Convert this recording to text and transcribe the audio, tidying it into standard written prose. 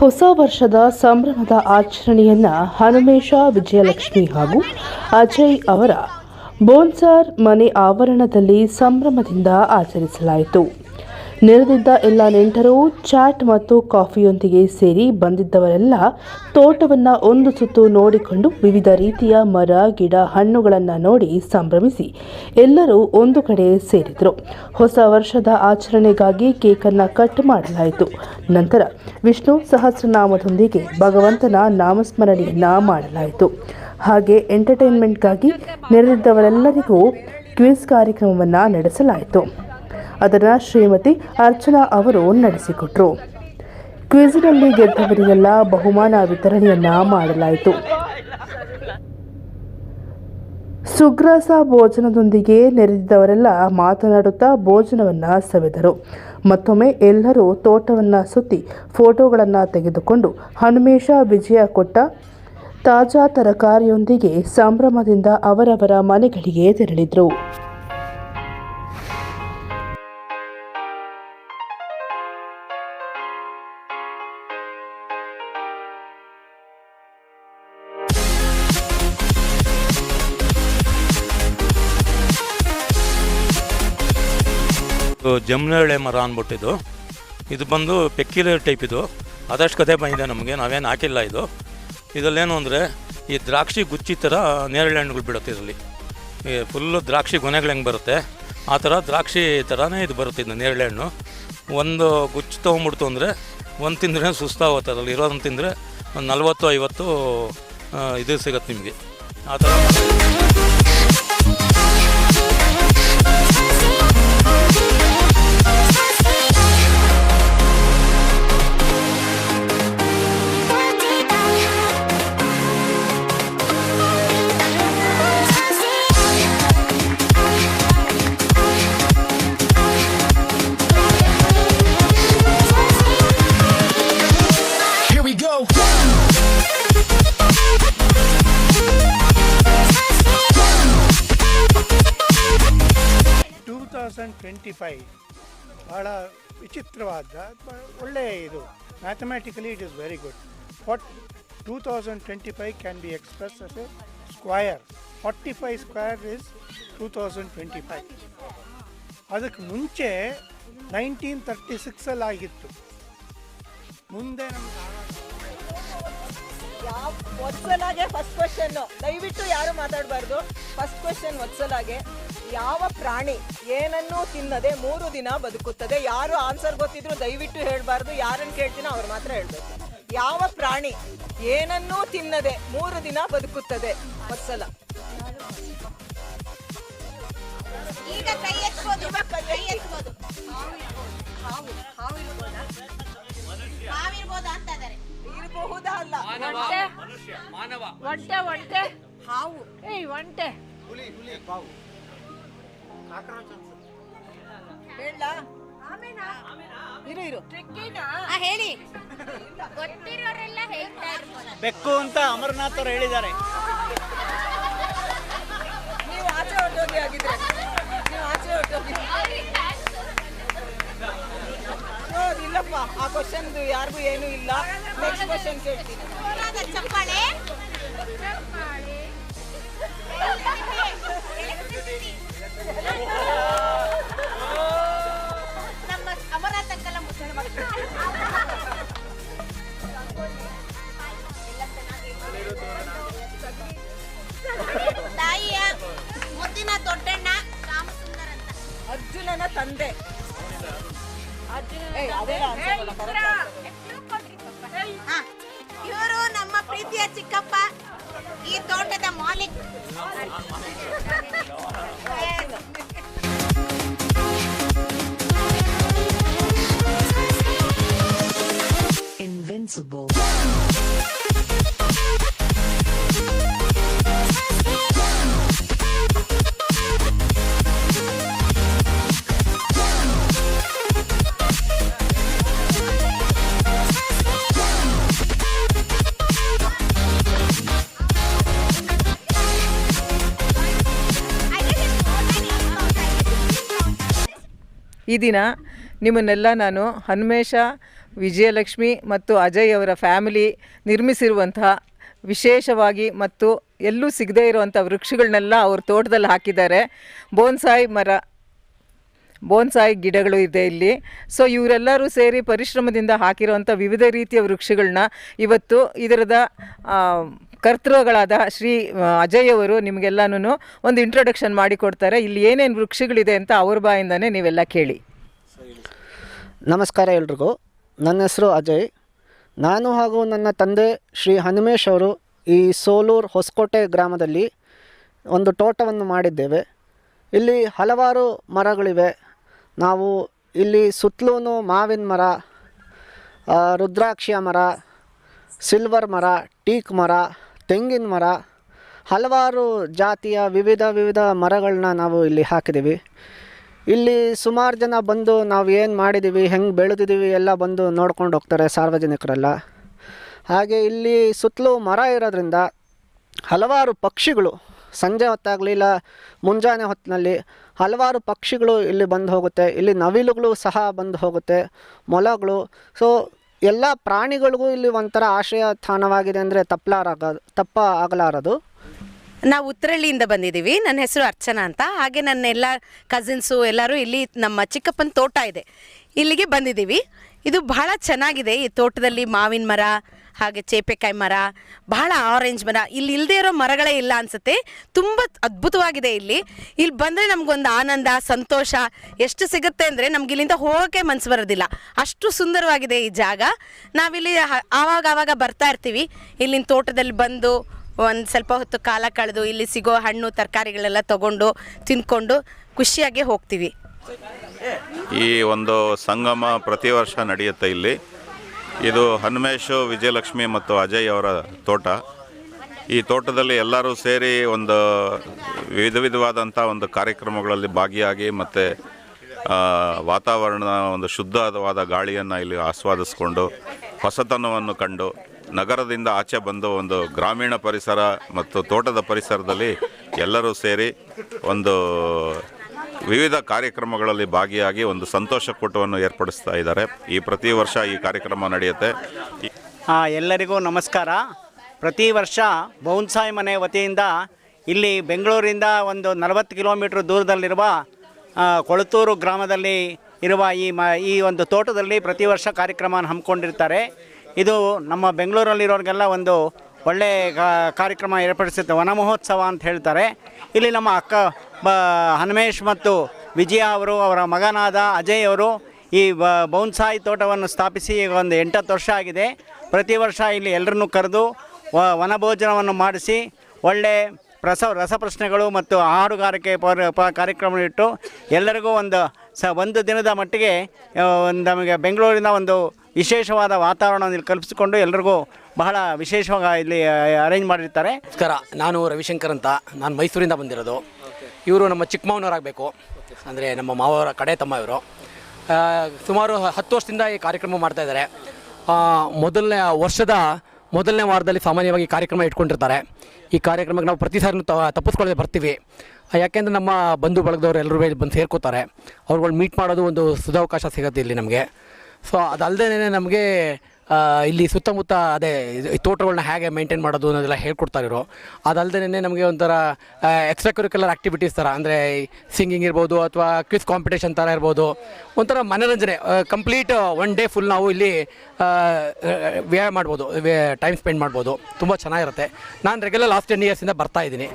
ಹೊಸ ವರ್ಷದ ಸಂಭ್ರಮದ ಆಚರಣೆಯನ್ನು ಹನುಮೇಶ, ವಿಜಯಲಕ್ಷ್ಮಿ ಹಾಗೂ ಅಜಯ್ ಅವರ ಬೋನ್ಸಾರ್ ಮನೆ ಆವರಣದಲ್ಲಿ ಸಂಭ್ರಮದಿಂದ ಆಚರಿಸಲಾಯಿತು. ನೆರೆದಿದ್ದ ಎಲ್ಲ ನೆಂಟರು ಚಾಟ್ ಮತ್ತು ಕಾಫಿಯೊಂದಿಗೆ ಸೇರಿ ಬಂದಿದ್ದವರೆಲ್ಲ ತೋಟವನ್ನು ಒಂದು ಸುತ್ತು ನೋಡಿಕೊಂಡು ವಿವಿಧ ರೀತಿಯ ಮರ, ಗಿಡ, ಹಣ್ಣುಗಳನ್ನು ನೋಡಿ ಸಂಭ್ರಮಿಸಿ ಎಲ್ಲರೂ ಒಂದು ಕಡೆ ಸೇರಿದರು. ಹೊಸ ವರ್ಷದ ಆಚರಣೆಗಾಗಿ ಕೇಕನ್ನು ಕಟ್ ಮಾಡಲಾಯಿತು. ನಂತರ ವಿಷ್ಣು ಸಹಸ್ರನಾಮದೊಂದಿಗೆ ಭಗವಂತನ ನಾಮಸ್ಮರಣೆಯನ್ನ ಮಾಡಲಾಯಿತು. ಹಾಗೆ ಎಂಟರ್ಟೈನ್ಮೆಂಟ್ಗಾಗಿ ನೆರೆದಿದ್ದವರೆಲ್ಲರಿಗೂ ಕ್ವಿಜ್ ಕಾರ್ಯಕ್ರಮವನ್ನು ನಡೆಸಲಾಯಿತು. ಅದನ್ನು ಶ್ರೀಮತಿ ಅರ್ಚನಾ ಅವರು ನಡೆಸಿಕೊಟ್ರು. ಕ್ವಿಜ್ನಲ್ಲಿ ಗೆದ್ದವರಿಗೆಲ್ಲ ಬಹುಮಾನ ವಿತರಣೆಯನ್ನ ಮಾಡಲಾಯಿತು. ಸುಗ್ರಾಸ ಭೋಜನದೊಂದಿಗೆ ನೆರೆದಿದ್ದವರೆಲ್ಲ ಮಾತನಾಡುತ್ತಾ ಭೋಜನವನ್ನು ಸವಿದರು. ಮತ್ತೊಮ್ಮೆ ಎಲ್ಲರೂ ತೋಟವನ್ನು ಸುತ್ತಿ ಫೋಟೋಗಳನ್ನು ತೆಗೆದುಕೊಂಡು ಹನುಮೇಶ, ವಿಜಯ ಕೊಟ್ಟ ತಾಜಾ ತರಕಾರಿಯೊಂದಿಗೆ ಸಂಭ್ರಮದಿಂದ ಅವರವರ ಮನೆಗಳಿಗೆ ತೆರಳಿದರು. ಜಮ್ನಳ್ಳೆ ಮರ ಅಂದ್ಬಿಟ್ಟಿದ್ದು, ಇದು ಬಂದು ಪೆಕ್ಯುಲರ್ ಟೈಪ್. ಇದು ಆದಷ್ಟು ಕತೆ ಬಂದಿದೆ ನಮಗೆ, ನಾವೇನು ಹಾಕಿಲ್ಲ. ಇದರಲ್ಲೇನು ಅಂದರೆ ಈ ದ್ರಾಕ್ಷಿ ಗುಚ್ಚಿ ಥರ ನೇರಳೆ ಹಣ್ಣುಗಳು ಬಿಡುತ್ತೆ. ಇದರಲ್ಲಿ ಫುಲ್ಲು ದ್ರಾಕ್ಷಿ ಗೊನೆಗಳು ಹೆಂಗೆ ಬರುತ್ತೆ ಆ ಥರ ದ್ರಾಕ್ಷಿ ಥರನೇ ಇದು ಬರುತ್ತೆ. ಇದು ನೇರಳೆ ಹಣ್ಣು ಒಂದು ಗುಚ್ಚು ತೊಗೊಂಬಿಡ್ತು ಅಂದರೆ ಒಂದು ತಿಂದರೆ ಸುಸ್ತಾಗುತ್ತೆ. ಅದರಲ್ಲಿ ಇರೋದನ್ನು ತಿಂದರೆ ಒಂದು 40-50 ಇದು ಸಿಗುತ್ತೆ ನಿಮಗೆ ಆ ಥರ. ಬಹಳ ವಿಚಿತ್ರವಾದ ಒಳ್ಳೆಯ ಇದು. Mathematically it is very good. 2025 can be express us A square. 45 square is 2025. ಅದಕ್ಕೆ ಮುಂಚೆ 1936 ಆಗಿತ್ತು. ಮುಂದೆ ವತ್ಸಲಾಗೆ ಫಸ್ಟ್ ಕ್ವೆಶ್ಚನ್, ದಯವಿಟ್ಟು ಯಾರು ಮಾತಾಡಬಾರ್ದು. ಫಸ್ಟ್ ಕ್ವೆಶ್ಚನ್ ವತ್ಸಲಾಗೆ, ಯಾವ ಪ್ರಾಣಿ ಏನನ್ನೂ ತಿನ್ನದೆ 3 ದಿನ ಬದುಕುತ್ತದೆ? ಯಾರು ಆನ್ಸರ್ ಗೊತ್ತಿದ್ರು ದಯವಿಟ್ಟು ಹೇಳಬಾರ್ದು. ಯಾರನ್ನು ಕೇಳ್ತೀನೋ ಅವ್ರು ಮಾತ್ರ ಹೇಳಬೇಕು. ಯಾವ ಪ್ರಾಣಿ ಏನನ್ನೂ ತಿನ್ನದೆ 3 ದಿನ ಬದುಕುತ್ತದೆ? ವತ್ಸಲ. ಈಗ ಕೈ ಎತ್ಬೋದು. ಹಾವಿರ್ಬೋದಾ ಅಂತ ಇದ್ದಾರೆ. ಇರಬಹುದಾ ಅಲ್ಲ? ಒಂಟೆ ಒಂಟೆ ಹಾವು. ಒಂಟೆ ಹೇಳ ಇರು ಹೇಳಿ. ಗೊತ್ತಿರೋರೆಲ್ಲ ಹೇಳ್ತಾ ಇರ್ಬೋದು. ಬೆಕ್ಕು ಅಂತ ಅಮರನಾಥ್ ಅವರು ಹೇಳಿದ್ದಾರೆ. ನೀವು ಆಚೆ ಹೊರಟೋಗಿ ಆಗಿದ್ರೆ, ನೀವು ಆಚೆ ಹೊರಟೋಗಿ. ಇಲ್ಲಪ್ಪ, ಆ ಕ್ವಶನ್ ಯಾರಿಗೂ ಏನೂ ಇಲ್ಲ. ನೆಕ್ಸ್ಟ್ ಕ್ವಶನ್ ಕೇಳ್ತೀನಿ. ಚಪ್ಪಾಳೆ. ನಮ್ಮ ಅಮರನಾಥ್ ಅಂಕಲ್ ಮುಸಲ್ಮಾನ ತಾಯಿಯ ಮುದ್ದಿನ ದೊಡ್ಡಣ್ಣ ರಾಮಸುಂದರ ಅಂತ. ಅರ್ಜುನನ ತಂದೆ. ಇವರು ನಮ್ಮ ಪ್ರೀತಿಯ ಚಿಕ್ಕಪ್ಪ, ಈ ತೋಟದ ಮಾಲೀಕ್. Invincible. ಈ ದಿನ ನಿಮ್ಮನ್ನೆಲ್ಲ ನಾನು ಹನುಮೇಶ ವಿಜಯಲಕ್ಷ್ಮಿ ಮತ್ತು ಅಜಯ್ ಅವರ ಫ್ಯಾಮಿಲಿ ನಿರ್ಮಿಸಿರುವಂತಹ ವಿಶೇಷವಾಗಿ ಮತ್ತು ಎಲ್ಲೂ ಸಿಗದೇ ಇರುವಂಥ ವೃಕ್ಷಗಳನ್ನೆಲ್ಲ ಅವ್ರ ತೋಟದಲ್ಲಿ ಹಾಕಿದ್ದಾರೆ. ಬೋನ್ಸಾಯಿ ಗಿಡಗಳು ಇದೆ ಇಲ್ಲಿ. ಸೊ ಇವರೆಲ್ಲರೂ ಸೇರಿ ಪರಿಶ್ರಮದಿಂದ ಹಾಕಿರುವಂಥ ವಿವಿಧ ರೀತಿಯ ವೃಕ್ಷಗಳನ್ನ ಇವತ್ತು ಇದರದ ಕರ್ತೃಗಳಾದ ಶ್ರೀ ಅಜಯ್ ಅವರು ನಿಮಗೆಲ್ಲನೂ ಒಂದು ಇಂಟ್ರೊಡಕ್ಷನ್ ಮಾಡಿಕೊಡ್ತಾರೆ. ಇಲ್ಲಿ ಏನೇನು ವೃಕ್ಷಗಳಿದೆ ಅಂತ ಅವ್ರ ಬಾಯಿಂದನೇ ನೀವೆಲ್ಲ ಕೇಳಿ. ನಮಸ್ಕಾರ ಎಲ್ರಿಗೂ. ನನ್ನ ಹೆಸರು ಅಜಯ್. ನಾನು ಹಾಗೂ ನನ್ನ ತಂದೆ ಶ್ರೀ ಹನುಮೇಶ್ ಅವರು ಈ ಸೋಲೂರು ಹೊಸಕೋಟೆ ಗ್ರಾಮದಲ್ಲಿ ಒಂದು ತೋಟವನ್ನು ಮಾಡಿದ್ದೇವೆ. ಇಲ್ಲಿ ಹಲವಾರು ಮರಗಳಿವೆ. ನಾವು ಇಲ್ಲಿ ಸುತ್ತಲೂ ಮಾವಿನ ಮರ, ರುದ್ರಾಕ್ಷಿಯ ಮರ, ಸಿಲ್ವರ್ ಮರ, ಟೀಕ್ ಮರ, ತೆಂಗಿನ ಮರ, ಹಲವಾರು ಜಾತಿಯ ವಿವಿಧ ಮರಗಳನ್ನ ನಾವು ಇಲ್ಲಿ ಹಾಕಿದ್ದೀವಿ. ಇಲ್ಲಿ ಸುಮಾರು ಜನ ಬಂದು ನಾವು ಏನು ಮಾಡಿದ್ದೀವಿ, ಹೆಂಗೆ ಬೆಳೆದಿದ್ದೀವಿ ಎಲ್ಲ ಬಂದು ನೋಡ್ಕೊಂಡು ಹೋಗ್ತಾರೆ ಸಾರ್ವಜನಿಕರೆಲ್ಲ. ಹಾಗೆ ಇಲ್ಲಿ ಸುತ್ತಲೂ ಮರ ಇರೋದ್ರಿಂದ ಹಲವಾರು ಪಕ್ಷಿಗಳು ಸಂಜೆ ಹೊತ್ತಾಗಲಿಲ್ಲ ಮುಂಜಾನೆ ಹೊತ್ತಿನಲ್ಲಿ ಹಲವಾರು ಪಕ್ಷಿಗಳು ಇಲ್ಲಿ ಬಂದು ಹೋಗುತ್ತೆ. ಇಲ್ಲಿ ನವಿಲುಗಳು ಸಹ ಬಂದು ಹೋಗುತ್ತೆ, ಮೊಲಗಳು. ಸೊ ಎಲ್ಲ ಪ್ರಾಣಿಗಳಿಗೂ ಇಲ್ಲಿ ಒಂಥರ ಆಶ್ರಯ ತಾಣವಾಗಿದೆ ಅಂದರೆ ತಪ್ಪ ಆಗಲಾರದು. ನಾವು ಉತ್ತರಳ್ಳಿಯಿಂದ ಬಂದಿದ್ದೀವಿ. ನನ್ನ ಹೆಸರು ಅರ್ಚನಾ ಅಂತ. ಹಾಗೆ ನನ್ನ ಎಲ್ಲ ಕಸಿನ್ಸು ಎಲ್ಲರೂ ಇಲ್ಲಿ ನಮ್ಮ ಚಿಕ್ಕಪ್ಪನ ತೋಟ ಇದೆ, ಇಲ್ಲಿಗೆ ಬಂದಿದ್ದೀವಿ. ಇದು ಬಹಳ ಚೆನ್ನಾಗಿದೆ. ಈ ತೋಟದಲ್ಲಿ ಮಾವಿನ ಮರ, ಹಾಗೆ ಚೇಪೆಕಾಯಿ ಮರ, ಬಹಳ ಆರೆಂಜ್ ಮರ, ಇಲ್ಲಿ ಇಲ್ಲದೆ ಇರೋ ಮರಗಳೇ ಇಲ್ಲ ಅನಿಸುತ್ತೆ. ತುಂಬ ಅದ್ಭುತವಾಗಿದೆ. ಇಲ್ಲಿ ಬಂದರೆ ನಮಗೊಂದು ಆನಂದ, ಸಂತೋಷ ಎಷ್ಟು ಸಿಗುತ್ತೆ ಅಂದರೆ ನಮ್ಗೆ ಇಲ್ಲಿಂದ ಹೋಗೋಕ್ಕೆ ಮನಸ್ಸು ಬರೋದಿಲ್ಲ, ಅಷ್ಟು ಸುಂದರವಾಗಿದೆ ಈ ಜಾಗ. ನಾವಿಲ್ಲಿ ಆವಾಗ ಬರ್ತಾ ಇರ್ತೀವಿ. ಇಲ್ಲಿನ ತೋಟದಲ್ಲಿ ಬಂದು ಒಂದು ಸ್ವಲ್ಪ ಹೊತ್ತು ಕಾಲ ಕಳೆದು ಇಲ್ಲಿ ಸಿಗೋ ಹಣ್ಣು ತರಕಾರಿಗಳೆಲ್ಲ ತೊಗೊಂಡು ತಿಂದ್ಕೊಂಡು ಖುಷಿಯಾಗಿ ಹೋಗ್ತೀವಿ. ಈ ಒಂದು ಸಂಗಮ ಪ್ರತಿ ವರ್ಷ ನಡೆಯುತ್ತೆ ಇಲ್ಲಿ. ಇದು ಹನುಮೇಶು, ವಿಜಯಲಕ್ಷ್ಮಿ ಮತ್ತು ಅಜಯ್ ಅವರ ತೋಟ. ಈ ತೋಟದಲ್ಲಿ ಎಲ್ಲರೂ ಸೇರಿ ಒಂದು ವಿಧವಾದಂಥ ಒಂದು ಕಾರ್ಯಕ್ರಮಗಳಲ್ಲಿ ಭಾಗಿಯಾಗಿ ಮತ್ತು ವಾತಾವರಣ ಒಂದು ಶುದ್ಧವಾದ ಗಾಳಿಯನ್ನು ಇಲ್ಲಿ ಆಸ್ವಾದಿಸ್ಕೊಂಡು ಹೊಸತನವನ್ನು ಕಂಡು ನಗರದಿಂದ ಆಚೆ ಬಂದು ಒಂದು ಗ್ರಾಮೀಣ ಪರಿಸರ ಮತ್ತು ತೋಟದ ಪರಿಸರದಲ್ಲಿ ಎಲ್ಲರೂ ಸೇರಿ ಒಂದು ವಿವಿಧ ಕಾರ್ಯಕ್ರಮಗಳಲ್ಲಿ ಭಾಗಿಯಾಗಿ ಒಂದು ಸಂತೋಷಕೂಟವನ್ನು ಏರ್ಪಡಿಸ್ತಾ ಇದ್ದಾರೆ. ಈ ಪ್ರತಿ ವರ್ಷ ಈ ಕಾರ್ಯಕ್ರಮ ನಡೆಯುತ್ತೆ. ಎಲ್ಲರಿಗೂ ನಮಸ್ಕಾರ. ಪ್ರತಿ ವರ್ಷ ಬೌನ್ಸಾಯಿ ಮನೆ ವತಿಯಿಂದ ಇಲ್ಲಿ ಬೆಂಗಳೂರಿಂದ ಒಂದು 40 ಕಿಲೋಮೀಟ್ರ್ ದೂರದಲ್ಲಿರುವ ಕೊಳತೂರು ಗ್ರಾಮದಲ್ಲಿ ಇರುವ ಈ ಒಂದು ತೋಟದಲ್ಲಿ ಪ್ರತಿ ವರ್ಷ ಕಾರ್ಯಕ್ರಮ ಹಮ್ಮಿಕೊಂಡಿರ್ತಾರೆ. ಇದು ನಮ್ಮ ಬೆಂಗಳೂರಲ್ಲಿರೋರಿಗೆಲ್ಲ ಒಂದು ಒಳ್ಳೆಯ ಕಾರ್ಯಕ್ರಮ ಏರ್ಪಡಿಸುತ್ತೆ. ವನ ಮಹೋತ್ಸವ ಅಂತ ಹೇಳ್ತಾರೆ. ಇಲ್ಲಿ ನಮ್ಮ ಹನುಮೇಶ್ ಮತ್ತು ವಿಜಯ ಅವರು, ಅವರ ಮಗನಾದ ಅಜಯ್ ಅವರು ಈ ಬೌನ್ಸಾಯಿ ತೋಟವನ್ನು ಸ್ಥಾಪಿಸಿ ಈಗ ಒಂದು 8 ವರ್ಷ ಆಗಿದೆ. ಪ್ರತಿ ವರ್ಷ ಇಲ್ಲಿ ಎಲ್ಲರನ್ನೂ ಕರೆದು ವನಭೋಜನವನ್ನು ಮಾಡಿಸಿ ಒಳ್ಳೆ ರಸಪ್ರಶ್ನೆಗಳು ಮತ್ತು ಹಾಡುಗಾರಿಕೆ ಕಾರ್ಯಕ್ರಮ ಇಟ್ಟು ಎಲ್ಲರಿಗೂ ಒಂದು ದಿನದ ಮಟ್ಟಿಗೆ ನಮಗೆ ಬೆಂಗಳೂರಿನ ಒಂದು ವಿಶೇಷವಾದ ವಾತಾವರಣವನ್ನು ಇಲ್ಲಿ ಕಲ್ಪಿಸಿಕೊಂಡು ಎಲ್ಲರಿಗೂ ಬಹಳ ವಿಶೇಷವಾಗಿ ಇಲ್ಲಿ ಅರೇಂಜ್ ಮಾಡಿರ್ತಾರೆ. ನಮಸ್ಕಾರ, ನಾನು ರವಿಶಂಕರ್ ಅಂತ. ನಾನು ಮೈಸೂರಿಂದ ಬಂದಿರೋದು. ಇವರು ನಮ್ಮ ಚಿಕ್ಕಮ್ಮನವರಾಗಬೇಕು, ಅಂದರೆ ನಮ್ಮ ಮಾವರ ಕಡೆ ತಮ್ಮ ಇವರು. ಸುಮಾರು 10 ವರ್ಷದಿಂದ ಈ ಕಾರ್ಯಕ್ರಮ ಮಾಡ್ತಾಯಿದ್ದಾರೆ. ವರ್ಷದ ಮೊದಲನೇ ವಾರದಲ್ಲಿ ಸಾಮಾನ್ಯವಾಗಿ ಕಾರ್ಯಕ್ರಮ ಇಟ್ಕೊಂಡಿರ್ತಾರೆ. ಈ ಕಾರ್ಯಕ್ರಮಕ್ಕೆ ನಾವು ಪ್ರತಿ ಸಾರಿ ತಪ್ಪಿಸ್ಕೊಳ್ಳದೆ ಬರ್ತೀವಿ. ಯಾಕೆಂದರೆ ನಮ್ಮ ಬಂಧು ಬಳಗದವ್ರು ಎಲ್ಲರೂ ಬಂದು ಸೇರ್ಕೋತಾರೆ. ಅವ್ರುಗಳು ಮೀಟ್ ಮಾಡೋದು ಒಂದು ಸದಾವಕಾಶ ಸಿಗುತ್ತೆ ಇಲ್ಲಿ ನಮಗೆ. ಸೊ ಅದಲ್ಲದೆ ನಮಗೆ ಇಲ್ಲಿ ಸುತ್ತಮುತ್ತ ತೋಟಗಳನ್ನ ಹೇಗೆ ಮೇಂಟೈನ್ ಮಾಡೋದು ಅನ್ನೋದೆಲ್ಲ ಹೇಳ್ಕೊಡ್ತಾರಿರೋ. ಅದಲ್ಲದೆ ನಮಗೆ ಒಂಥರ ಎಕ್ಸ್ಟ್ರಾ ಕರಿಕ್ಯುಲರ್ ಆ್ಯಕ್ಟಿವಿಟೀಸ್ ಥರ, ಅಂದರೆ ಸಿಂಗಿಂಗ್ ಇರ್ಬೋದು ಅಥವಾ ಕ್ವಿಸ್ ಕಾಂಪಿಟೇಷನ್ ಥರ ಇರ್ಬೋದು, ಒಂಥರ ಮನೋರಂಜನೆ. ಕಂಪ್ಲೀಟ್ 1 ಡೇ ಫುಲ್ ನಾವು ಇಲ್ಲಿ ವ್ಯಯ ಮಾಡ್ಬೋದು, ಟೈಮ್ ಸ್ಪೆಂಡ್ ಮಾಡ್ಬೋದು. ತುಂಬ ಚೆನ್ನಾಗಿರುತ್ತೆ. ನಾನು ರೆಗ್ಯುಲರ್ ಲಾಸ್ಟ್ 10 ಇಯರ್ಸಿಂದ ಬರ್ತಾಯಿದ್ದೀನಿ.